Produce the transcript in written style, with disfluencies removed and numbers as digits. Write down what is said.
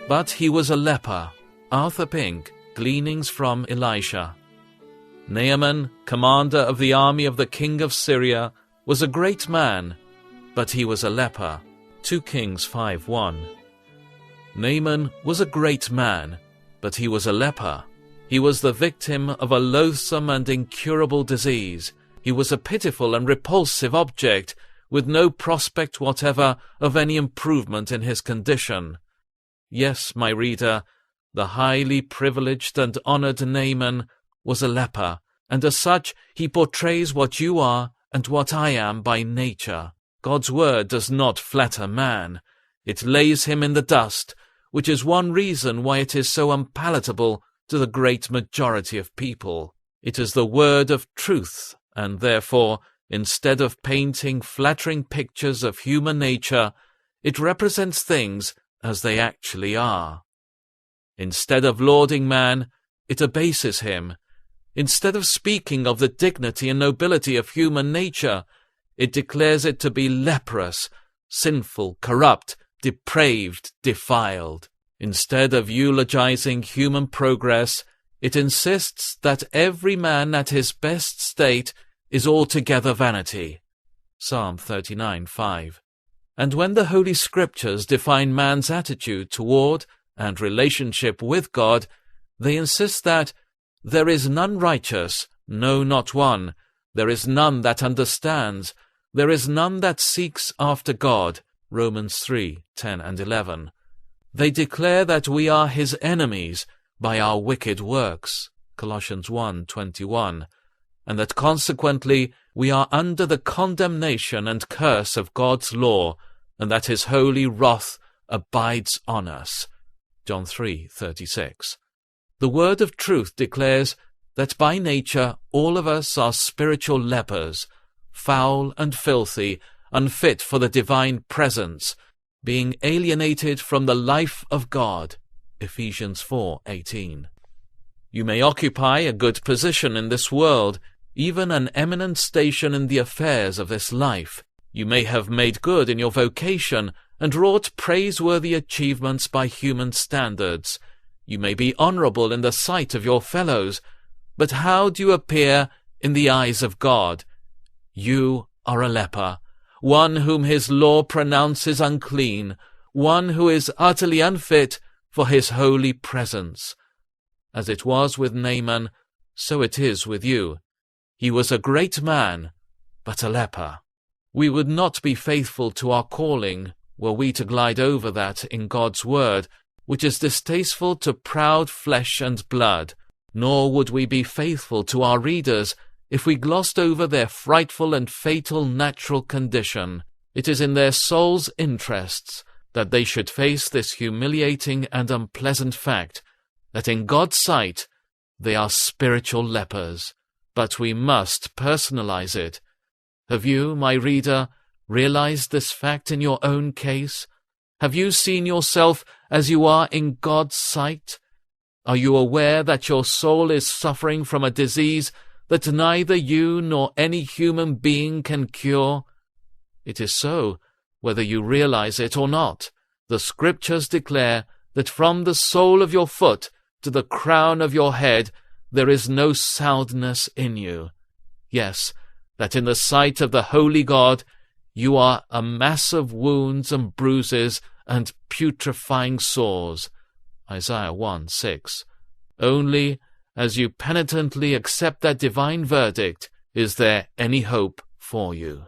But he was a leper. Arthur Pink, Gleanings from Elisha. Naaman, commander of the army of the king of Syria, was a great man, but he was a leper. 2 Kings 5:1. Naaman was a great man, but he was a leper. He was the victim of a loathsome and incurable disease. He was a pitiful and repulsive object, with no prospect whatever of any improvement in his condition. Yes, my reader, the highly privileged and honored Naaman was a leper, and as such he portrays what you are and what I am by nature. God's word does not flatter man. It lays him in the dust, which is one reason why it is so unpalatable to the great majority of people. It is the word of truth, and therefore, instead of painting flattering pictures of human nature, it represents things as they actually are. Instead of lauding man, it abases him. Instead of speaking of the dignity and nobility of human nature, it declares it to be leprous, sinful, corrupt, depraved, defiled. Instead of eulogizing human progress, it insists that every man at his best state is altogether vanity. Psalm 39:5. And when the Holy Scriptures define man's attitude toward and relationship with God, they insist that there is none righteous, no, not one. There is none that understands. There is none that seeks after God. Romans 3:10 and 11. They declare that we are his enemies by our wicked works. Colossians 1:21. And that consequently we are under the condemnation and curse of God's law, and that his holy wrath abides on us. John 3:36. The word of truth declares that by nature all of us are spiritual lepers, foul and filthy, unfit for the divine presence, being alienated from the life of God. Ephesians 4:18. You may occupy a good position in this world, even an eminent station in the affairs of this life. You may have made good in your vocation and wrought praiseworthy achievements by human standards. You may be honorable in the sight of your fellows, but how do you appear in the eyes of God? You are a leper, one whom his law pronounces unclean, one who is utterly unfit for his holy presence. As it was with Naaman, so it is with you. He was a great man, but a leper. We would not be faithful to our calling were we to glide over that in God's word, which is distasteful to proud flesh and blood, nor would we be faithful to our readers if we glossed over their frightful and fatal natural condition. It is in their soul's interests that they should face this humiliating and unpleasant fact, that in God's sight they are spiritual lepers. But we must personalize it. Have you, my reader, realized this fact in your own case? Have you seen yourself as you are in God's sight? Are you aware that your soul is suffering from a disease that neither you nor any human being can cure? It is so, whether you realize it or not. The Scriptures declare that from the sole of your foot to the crown of your head there is no soundness in you. Yes, that in the sight of the holy God you are a mass of wounds and bruises and putrefying sores. Isaiah 1:6. Only as you penitently accept that divine verdict is there any hope for you.